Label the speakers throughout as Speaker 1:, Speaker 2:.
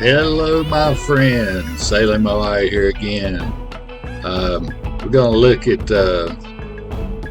Speaker 1: Hello, my friends. Sailing Moai here again. We're going to look at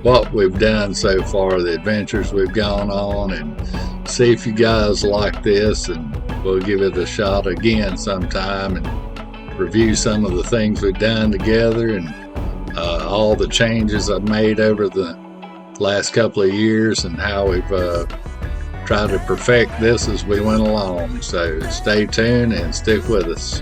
Speaker 1: what we've done so far, the adventures we've gone on, and see if you guys like this. And we'll give it a shot again sometime and review some of the things we've done together and all the changes I've made over the last couple of years and how we've try to perfect this as we went along. So stay tuned and stick with us.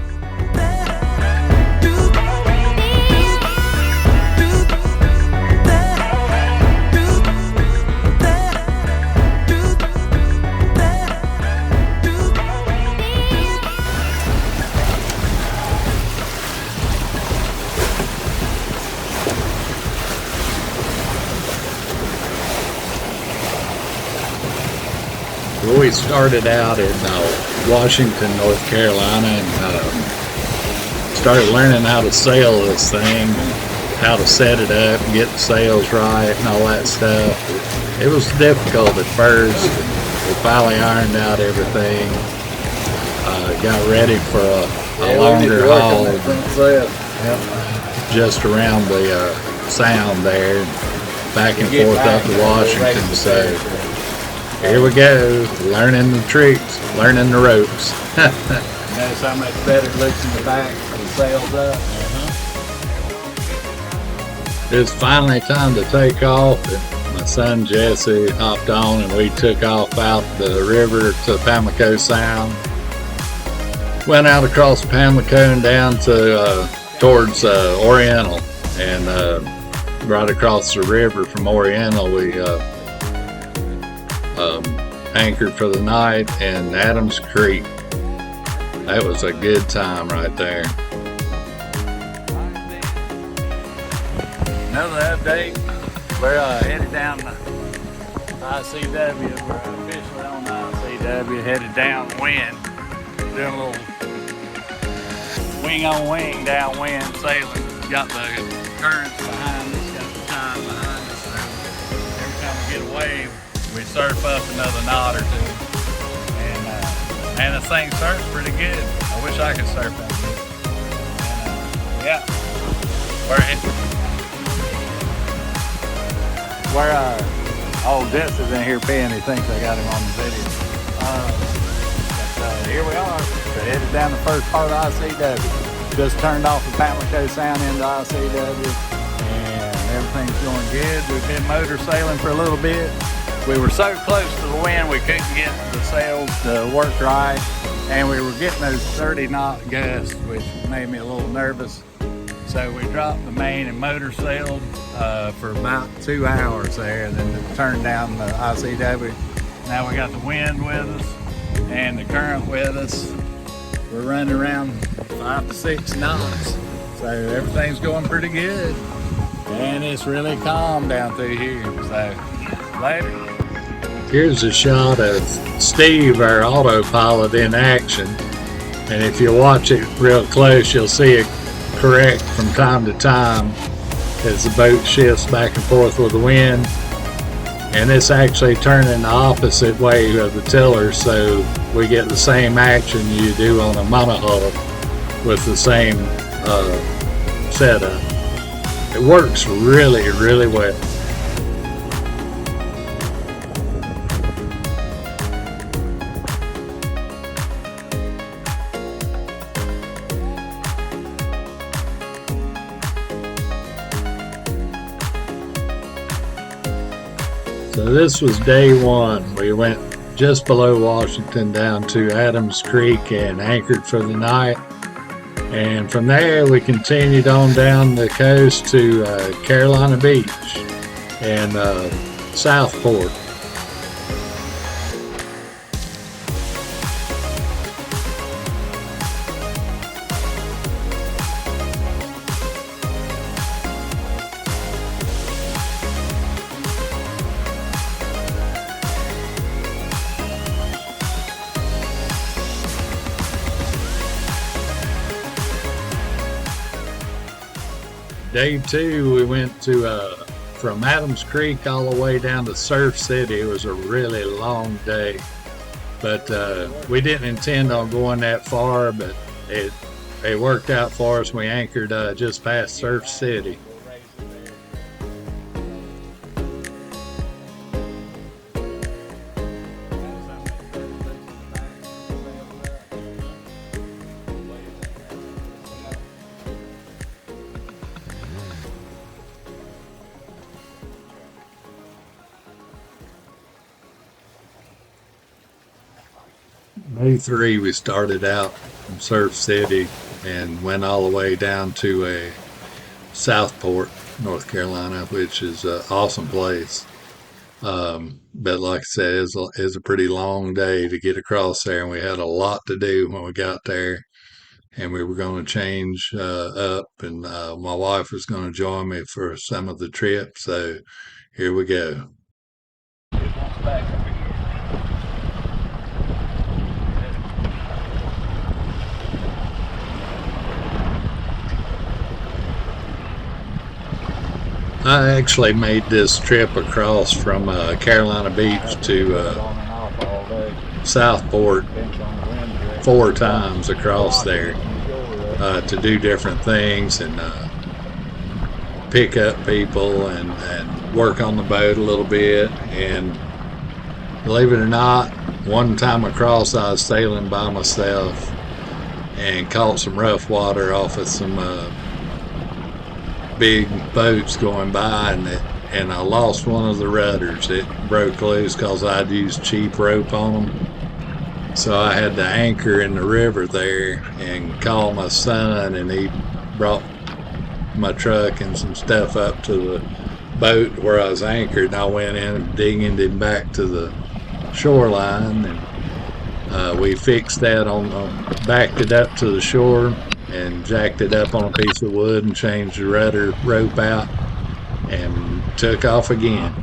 Speaker 1: We started out in Washington, North Carolina, and started learning how to sail this thing, how to set it up, and get the sails right, and all that stuff. It was difficult at first. We finally ironed out everything. Got ready for a longer haul, just around the sound there, back and forth up to Washington. So here we go, learning the tricks, learning the ropes.
Speaker 2: Notice how much better it looks in the back when the sails up.
Speaker 1: It's finally time to take off, and my son Jesse hopped on and we took off out the river to Pamlico Sound. Went out across Pamlico and down to towards Oriental, and right across the river from Oriental we anchored for the night in Adams Creek. That was a good time right there.
Speaker 2: Another update. We're headed down the ICW. We're officially on the ICW, headed downwind. Doing a little wing on wing downwind sailing. Got the currents behind us, got the tide behind us. So every time we get a wave, we surf up another knot or two, and this thing surfs pretty good. I wish I could surf that good. And, yeah, oh, Jess is in here peeing. He thinks I got him on the video. But here we are. We're headed down the first part of ICW. Just turned off the Pamlico Sound into ICW, and everything's going good. We've been motor sailing for a little bit. We were so close to the wind we couldn't get the sails to work right, and we were getting those 30-knot gusts, which made me a little nervous. So we dropped the main and motor sailed for about 2 hours there, and then turned down the ICW. Now we got the wind with us and the current with us. We're running around 5 to 6 knots, so everything's going pretty good, and it's really calm down through here. So later.
Speaker 1: Here's a shot of Steve, our autopilot, in action. And if you watch it real close, you'll see it correct from time to time as the boat shifts back and forth with the wind. And it's actually turning the opposite way of the tiller, so we get the same action you do on a monohull with the same setup. It works really, really well. So this was day one. We went just below Washington down to Adams Creek and anchored for the night. And from there we continued on down the coast to Carolina Beach and Southport. Day two, we went to from Adams Creek all the way down to Surf City. It was a really long day. But we didn't intend on going that far, but it worked out for us. We anchored just past Surf City. Day 3, we started out from Surf City and went all the way down to Southport, North Carolina, which is an awesome place. But like I said, it's a pretty long day to get across there, and we had a lot to do when we got there. And we were going to change up, and my wife was going to join me for some of the trip. So here we go. I actually made this trip across from Carolina Beach to Southport 4 times across there to do different things and pick up people and work on the boat a little bit. And believe it or not, one time across I was sailing by myself and caught some rough water off of some big boats going by, and I lost one of the rudders. It broke loose because I'd used cheap rope on them. So I had to anchor in the river there and call my son, and he brought my truck and some stuff up to the boat where I was anchored, and I went in and dinged him back to the shoreline, and we fixed that backed it up to the shore and jacked it up on a piece of wood and changed the rudder rope out and took off again.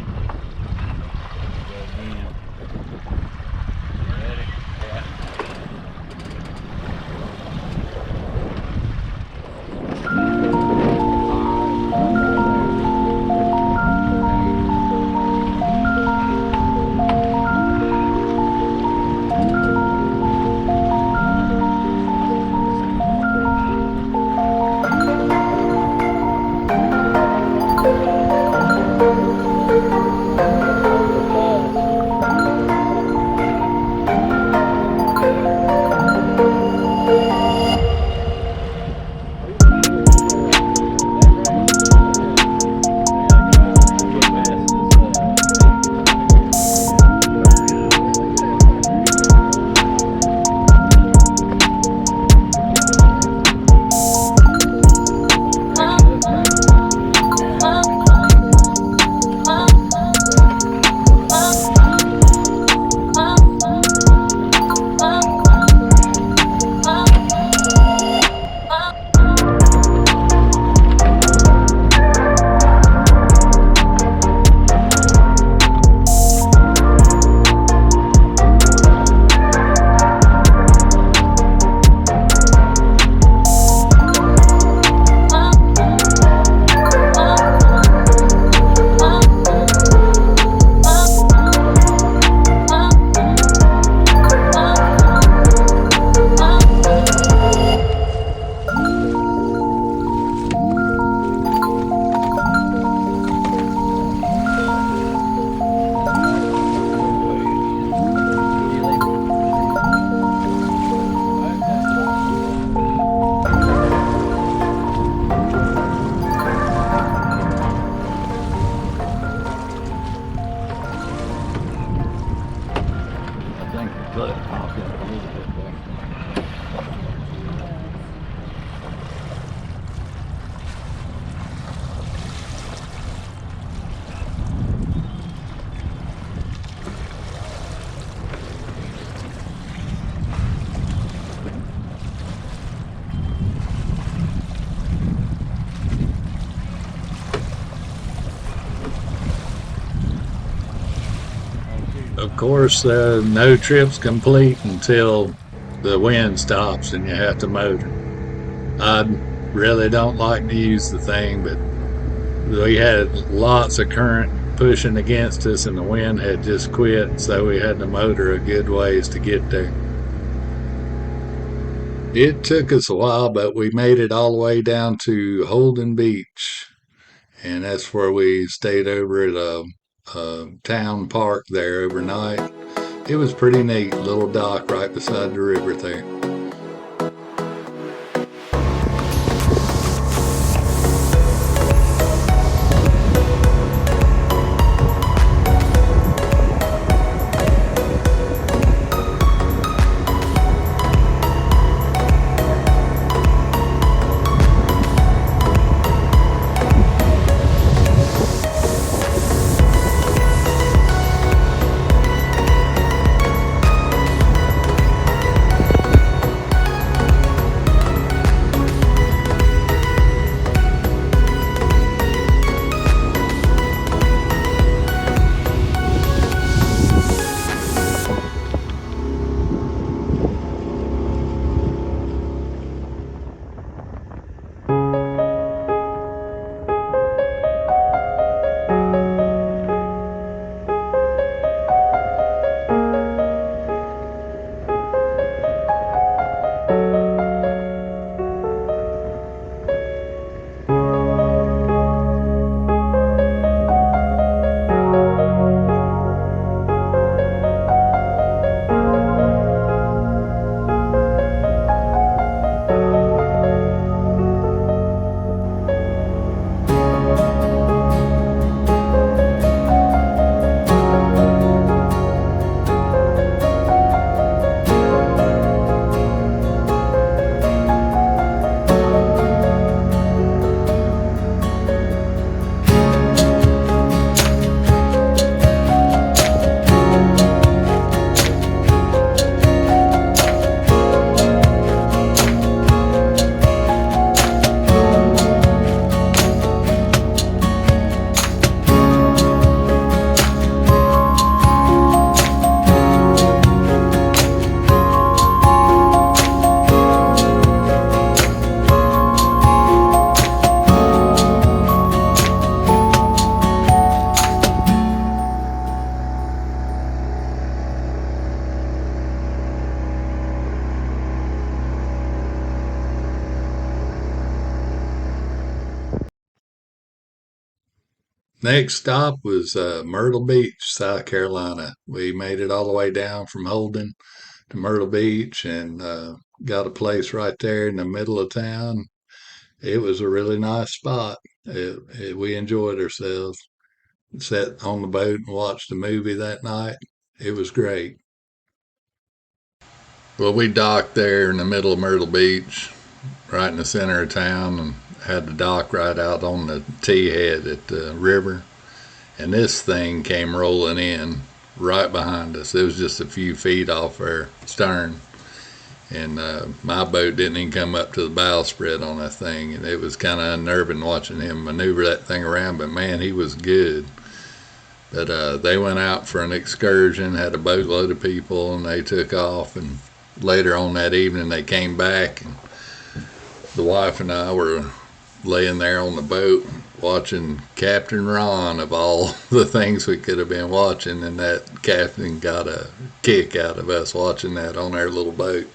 Speaker 1: Of course, no trip's complete until the wind stops and you have to motor. I really don't like to use the thing, but we had lots of current pushing against us, and the wind had just quit, so we had to motor a good ways to get there. It took us a while, but we made it all the way down to Holden Beach, and that's where we stayed over at a town park there overnight. It was pretty neat, little dock right beside the river there. Next stop was Myrtle Beach, South Carolina. We made it all the way down from Holden to Myrtle Beach and got a place right there in the middle of town. It was a really nice spot. We enjoyed ourselves. Sat on the boat and watched a movie that night. It was great. Well, we docked there in the middle of Myrtle Beach, right in the center of town, and had the dock right out on the T head at the river. And this thing came rolling in right behind us. It was just a few feet off our stern. And my boat didn't even come up to the bowsprit on that thing. And it was kind of unnerving watching him maneuver that thing around. But man, he was good. But they went out for an excursion, had a boatload of people, and they took off. And later on that evening, they came back. And the wife and I were laying there on the boat watching Captain Ron, of all the things we could have been watching, and that captain got a kick out of us watching that on our little boat.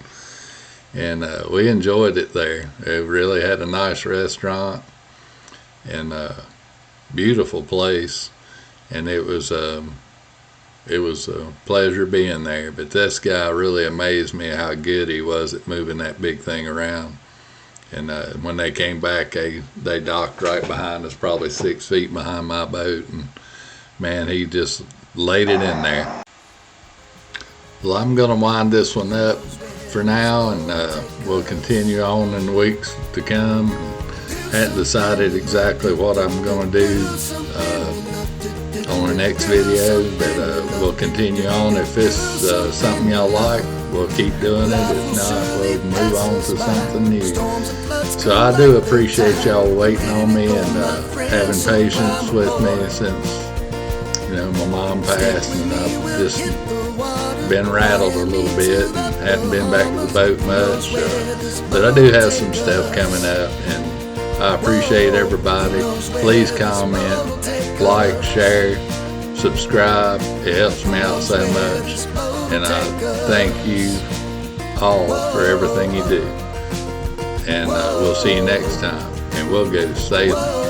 Speaker 1: And we enjoyed it there. It really had a nice restaurant and a beautiful place, and it was a pleasure being there. But this guy really amazed me how good he was at moving that big thing around. And when they came back, they docked right behind us, probably 6 feet behind my boat. And man, he just laid it in there. Well, I'm going to wind this one up for now, and we'll continue on in the weeks to come. Hadn't decided exactly what I'm going to do on the next video, but we'll continue on. If it's something y'all like, we'll keep doing it. If not, we'll move on to something new. So I do appreciate y'all waiting on me and having patience with me since, my mom passed, and I've just been rattled a little bit and hadn't been back to the boat much. But I do have some stuff coming up, and I appreciate everybody. Please comment, like, share, subscribe. It helps me out so much. And I thank you all for everything you do. And we'll see you next time. And we'll go sailing.